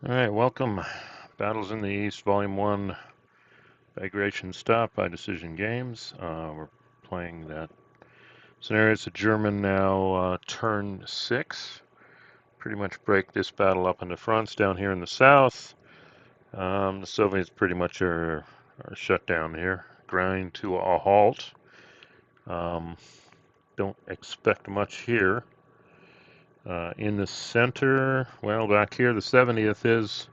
All right, welcome. Battles in the East, Volume 1, Bagration Stop by Decision Games. We're playing that scenario. It's a German now, turn 6. Pretty much break this battle up into fronts down here in the south. The Soviets pretty much are shut down here, grind to a halt. Um, don't expect much here. In the center, well, back here, the 70th is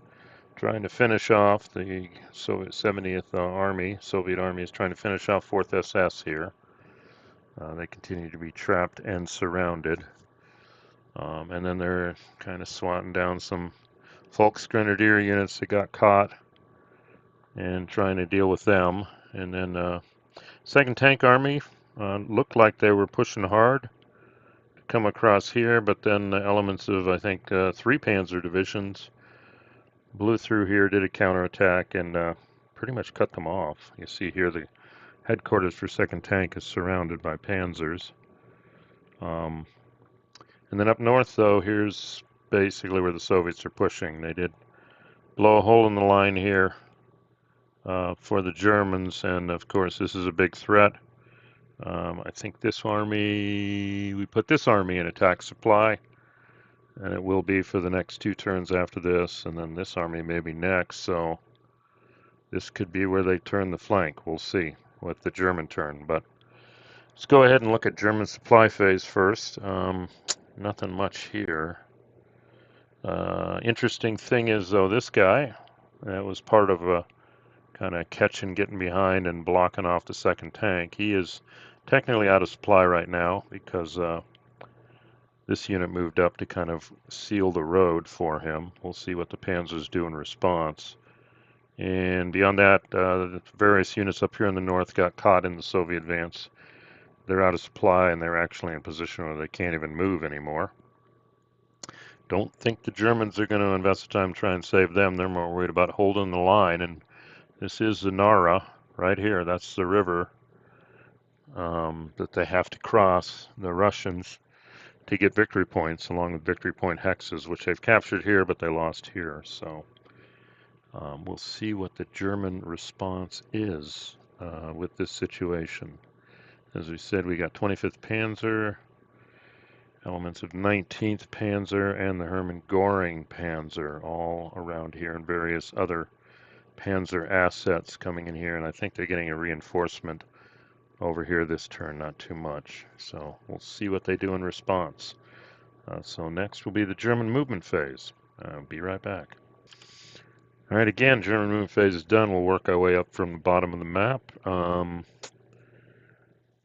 trying to finish off the Soviet 70th Army. Soviet Army is trying to finish off 4th SS here. They continue to be trapped and surrounded. And then they're kind of swatting down some Volksgrenadier units that got caught and trying to deal with them. And then 2nd Tank Army looked like they were pushing hard to come across here, but then the elements of, I think, 3 Panzer divisions blew through here, did a counterattack, and pretty much cut them off. You see here the headquarters for 2nd Tank is surrounded by panzers. And then up north, though, here's basically where the Soviets are pushing. They did blow a hole in the line here for the Germans, and of course, this is a big threat. I think this army, we put this army in attack supply, and it will be for the next 2 turns after this, and then this army maybe next, so this could be where they turn the flank. We'll see with the German turn, but let's go ahead and look at German supply phase first. Nothing much here. Interesting thing is, though, this guy, that was part of a kind of catching, getting behind, and blocking off the 2nd Tank. He is technically out of supply right now because this unit moved up to kind of seal the road for him. We'll see what the Panzers do in response. And beyond that, the various units up here in the north got caught in the Soviet advance. They're out of supply, and they're actually in a position where they can't even move anymore. Don't think the Germans are going to invest the time to try and save them. They're more worried about holding the line. And this is the Nara right here. That's the river that they have to cross, the Russians, to get victory points along with victory point hexes, which they've captured here, but they lost here. So we'll see what the German response is with this situation. As we said, we got 25th Panzer, elements of 19th Panzer, and the Hermann Göring Panzer all around here, and various other Panzer assets coming in here. And I think they're getting a reinforcement over here this turn, not too much. So we'll see what they do in response. So next will be the German movement phase. Be right back. All right, again, German movement phase is done. We'll work our way up from the bottom of the map.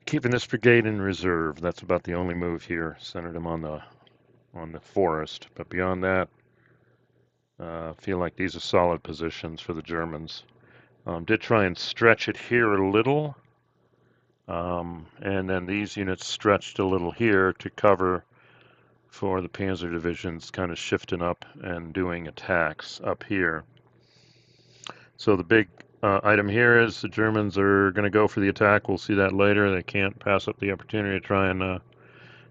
Keeping this brigade in reserve. That's about the only move here. Centered them on the forest. But beyond that, I feel like these are solid positions for the Germans. Did try and stretch it here a little. And then these units stretched a little here to cover for the Panzer divisions kind of shifting up and doing attacks up here. So the big item here is the Germans are going to go for the attack. We'll see that later. They can't pass up the opportunity to try and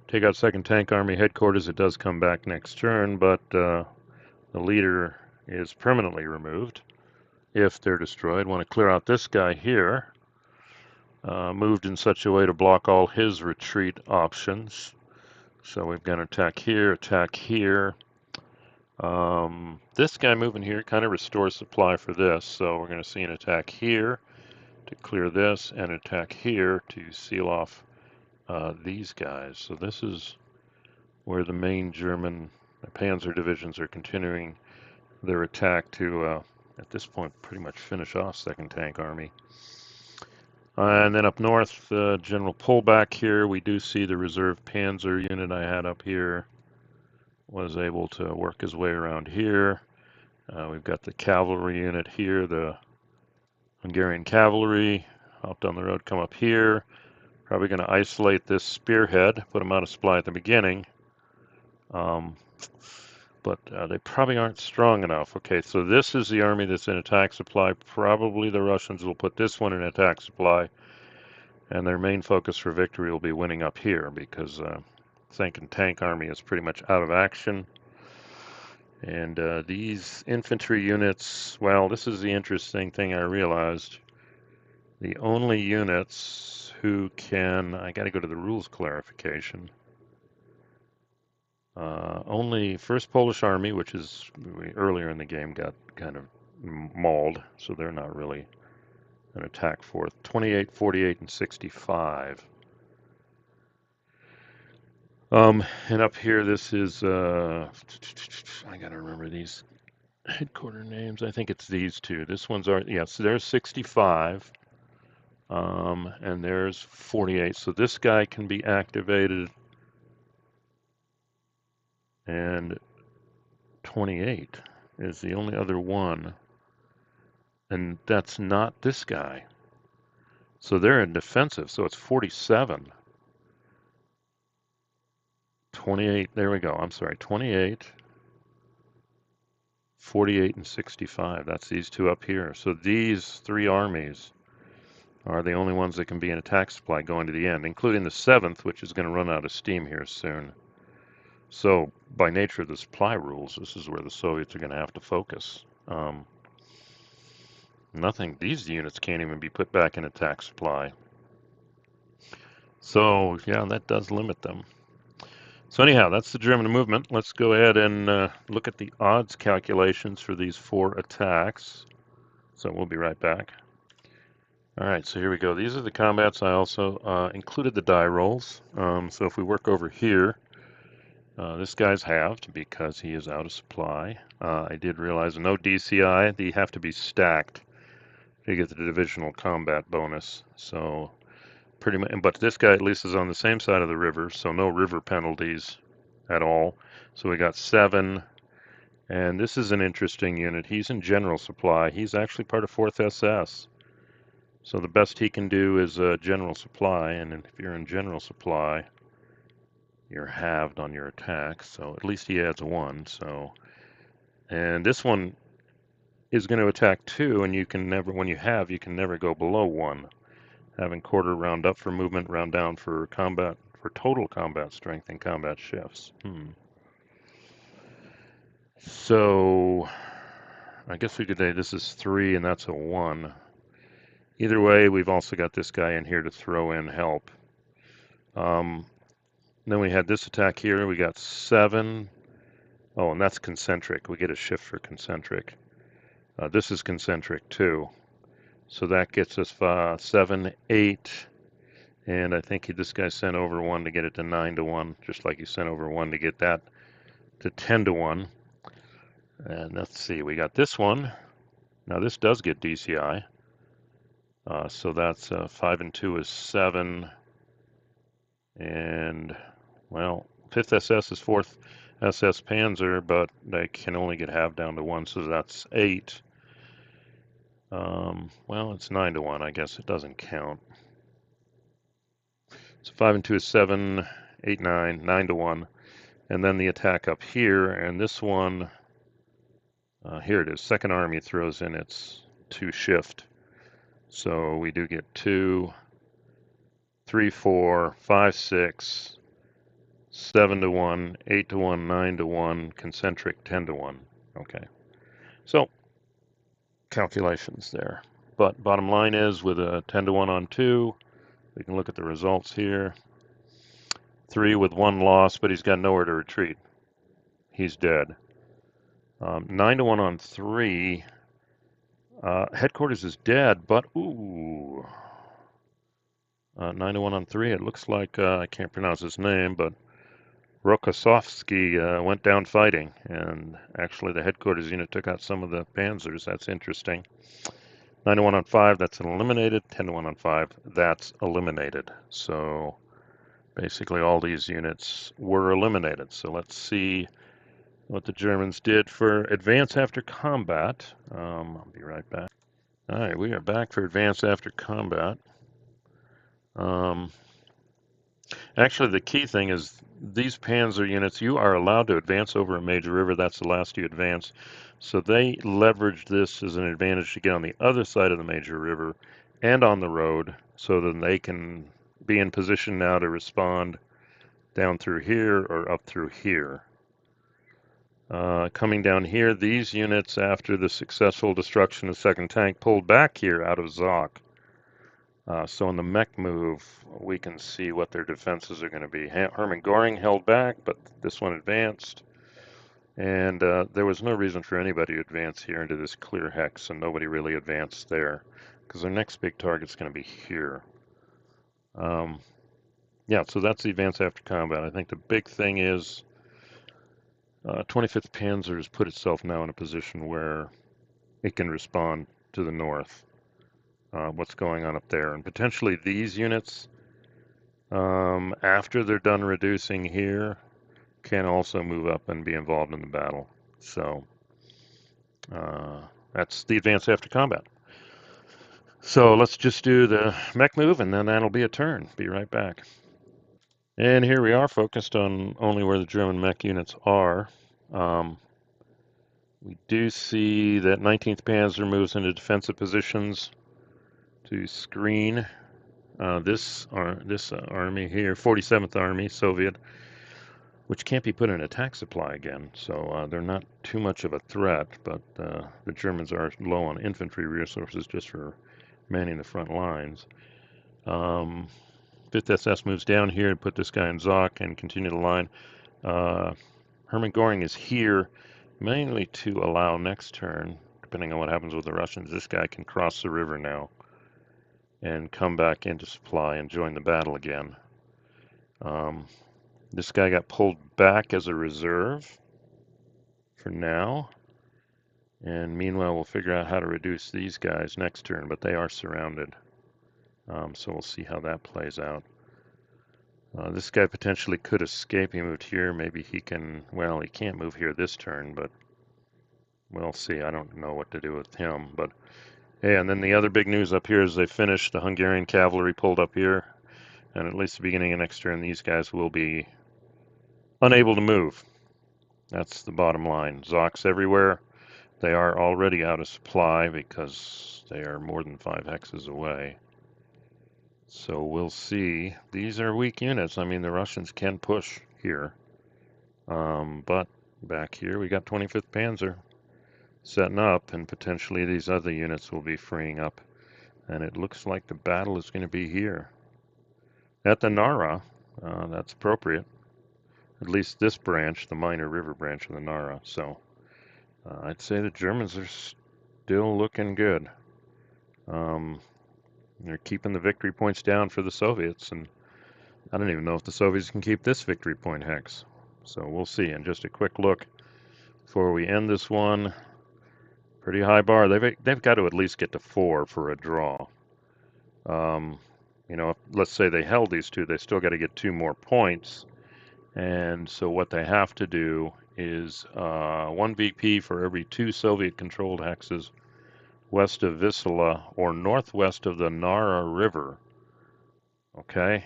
take out 2nd Tank Army headquarters. It does come back next turn, but the leader is permanently removed if they're destroyed. Want to clear out this guy here. Moved in such a way to block all his retreat options. So we've got an attack here, attack here. This guy moving here kind of restores supply for this, so we're going to see an attack here to clear this, and an attack here to seal off these guys. So this is where the main German Panzer divisions are continuing their attack to, at this point, pretty much finish off 2nd Tank Army. And then up north, general pullback here. We do see the reserve Panzer unit I had up here was able to work his way around here. We've got the cavalry unit here, the Hungarian cavalry, hop down the road, come up here. Probably going to isolate this spearhead, put them out of supply at the beginning. But they probably aren't strong enough. Okay, so this is the army that's in attack supply. Probably the Russians will put this one in attack supply, and their main focus for victory will be winning up here because 2nd Tank Army is pretty much out of action. And these infantry units, well, this is the interesting thing I realized. The only units who can, I got to go to the rules clarification. Only 1st Polish Army, which is earlier in the game got kind of mauled, so they're not really an attack force. 28, 48, and 65. And up here, this is, I gotta remember these headquarter names. I think it's these two. This one's yes, there's 65, and there's 48. So this guy can be activated, and 28 is the only other one, and that's not this guy. So they're in defensive, so it's 47. 28, there we go. I'm sorry, 28, 48, and 65. That's these two up here. So these three armies are the only ones that can be in attack supply going to the end, including the 7th, which is going to run out of steam here soon. So by nature of the supply rules, this is where the Soviets are going to have to focus. Nothing, these units can't even be put back in attack supply. So yeah, that does limit them. So anyhow, that's the German movement. Let's go ahead and look at the odds calculations for these 4 attacks. So we'll be right back. All right, so here we go. These are the combats. I also included the die rolls. So if we work over here, this guy's halved because he is out of supply. I did realize no DCI. They have to be stacked to get the divisional combat bonus. So pretty much, but this guy at least is on the same side of the river, so no river penalties at all. So we got 7, and this is an interesting unit. He's in general supply. He's actually part of 4th SS. So the best he can do is general supply, and if you're in general supply, you're halved on your attack. So at least he adds 1. So, and this one is going to attack 2, and you can never, when you have, you can never go below 1. Having quarter round up for movement, round down for combat, for total combat strength and combat shifts. So I guess we could say this is 3 and that's a 1. Either way, we've also got this guy in here to throw in help. Then we had this attack here. We got 7. Oh, and that's concentric. We get a shift for concentric. This is concentric too. So that gets us 7, 8. And I think this guy sent over 1 to get it to 9 to 1, just like he sent over 1 to get that to 10 to 1. And let's see, we got this one. Now this does get DCI. So that's 5 and 2 is 7. And, well, 5th SS is 4th SS Panzer, but they can only get halved down to 1, so that's 8. Well, it's 9 to 1. I guess it doesn't count. So 5 and 2 is 7, 8, 9, 9 to 1. And then the attack up here, and this one, here it is. 2nd Army throws in its 2 shift. So we do get 2, 3, 4, 5, 6, 7 to 1, 8 to 1, 9 to 1, concentric 10 to 1. Okay. So calculations there. But bottom line is with a 10 to 1 on 2, we can look at the results here. 3 with 1 loss, but he's got nowhere to retreat. He's dead. 9 to 1 on 3. Headquarters is dead, but ooh. 9 to 1 on 3. It looks like I can't pronounce his name, but Rokossovsky went down fighting, and actually the headquarters unit took out some of the panzers. That's interesting. 9 to 1 on 5, that's eliminated. 10 to 1 on 5, that's eliminated. So basically all these units were eliminated. So let's see what the Germans did for advance after combat. I'll be right back. All right, we are back for advance after combat. Actually, the key thing is these panzer units, you are allowed to advance over a major river. That's the last you advance. So they leveraged this as an advantage to get on the other side of the major river and on the road so that they can be in position now to respond down through here or up through here. Coming down here, these units, after the successful destruction of second tank, pulled back here out of Zok. So in the mech move, we can see what their defenses are going to be. Hermann Göring held back, but this one advanced. And there was no reason for anybody to advance here into this clear hex, and nobody really advanced there, because their next big target's going to be here. Yeah, so that's the advance after combat. I think the big thing is 25th Panzer has put itself now in a position where it can respond to the north, what's going on up there. And potentially these units, after they're done reducing here, can also move up and be involved in the battle. So that's the advance after combat. So let's just do the mech move, and then that'll be a turn. Be right back. And here we are, focused on only where the German mech units are. We do see that 19th Panzer moves into defensive positions to screen this army here, 47th Army, Soviet, which can't be put in attack supply again. So they're not too much of a threat, but the Germans are low on infantry resources just for manning the front lines. 5th SS moves down here to put this guy in Zok and continue the line. Hermann Göring is here mainly to allow next turn, depending on what happens with the Russians, this guy can cross the river now and come back into supply and join the battle again. This guy got pulled back as a reserve for now. And meanwhile, we'll figure out how to reduce these guys next turn, but they are surrounded. So we'll see how that plays out. This guy potentially could escape. He moved here. Maybe he can, well, he can't move here this turn, but we'll see. I don't know what to do with him. But hey, and then the other big news up here is they finished. The Hungarian cavalry pulled up here. And at least the beginning of next turn, these guys will be unable to move. That's the bottom line. Zoks everywhere. They are already out of supply because they are more than 5 hexes away. So we'll see. These are weak units. I mean, the Russians can push here. But back here, we got 25th Panzer setting up, and potentially these other units will be freeing up. And it looks like the battle is going to be here. At the Nara, that's appropriate. At least this branch, the minor river branch of the Nara. So I'd say the Germans are still looking good. They're keeping the victory points down for the Soviets, and I don't even know if the Soviets can keep this victory point hex. So we'll see. And just a quick look before we end this one. Pretty high bar. They've got to at least get to 4 for a draw. You know, let's say they held these two, they still got to get 2 more points. And so what they have to do is 1 VP for every 2 Soviet-controlled hexes west of Vistula or northwest of the Nara River. Okay,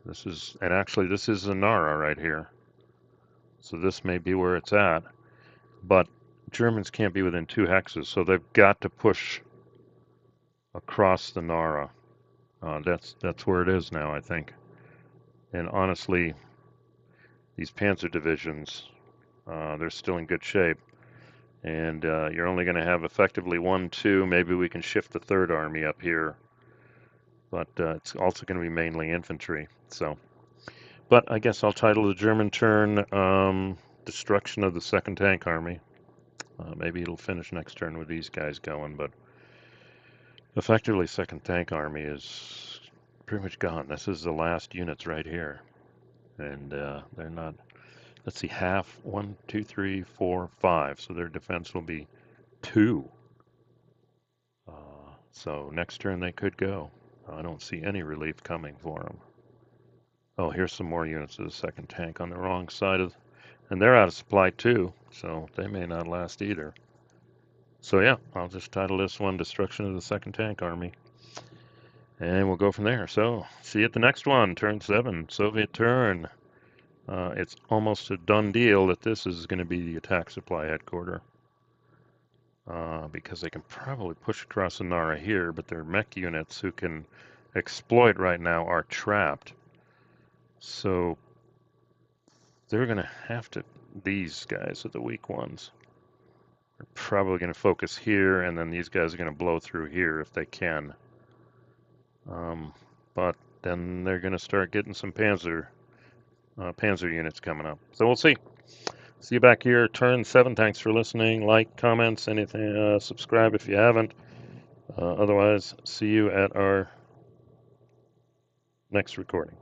this is the Nara right here. So this may be where it's at, but Germans can't be within 2 hexes, so they've got to push across the Nara. That's where it is now, I think. And honestly, these panzer divisions, they're still in good shape. And you're only going to have effectively 1, 2. Maybe we can shift the 3rd Army up here. But it's also going to be mainly infantry. So, but I guess I'll title the German turn Destruction of the 2nd Tank Army. Maybe it'll finish next turn with these guys going. But effectively, 2nd Tank Army is pretty much gone. This is the last units right here. And they're not... Let's see, half, 1, 2, 3, 4, 5. So their defense will be 2. So next turn they could go. I don't see any relief coming for them. Oh, here's some more units of the 2nd tank on the wrong side of, and they're out of supply too, so they may not last either. So yeah, I'll just title this one Destruction of the 2nd Tank Army. And we'll go from there. So, see you at the next one, turn 7, Soviet turn. It's almost a done deal that this is going to be the attack supply headquarters. Because they can probably push across the Nara here, but their mech units who can exploit right now are trapped. So they're going to have to these guys are the weak ones. They're probably going to focus here, and then these guys are going to blow through here if they can. But then they're going to start getting some panzer units coming up. So we'll see. See you back here, turn 7. Thanks for listening. Like, comments, anything. Subscribe if you haven't. Otherwise, see you at our next recording.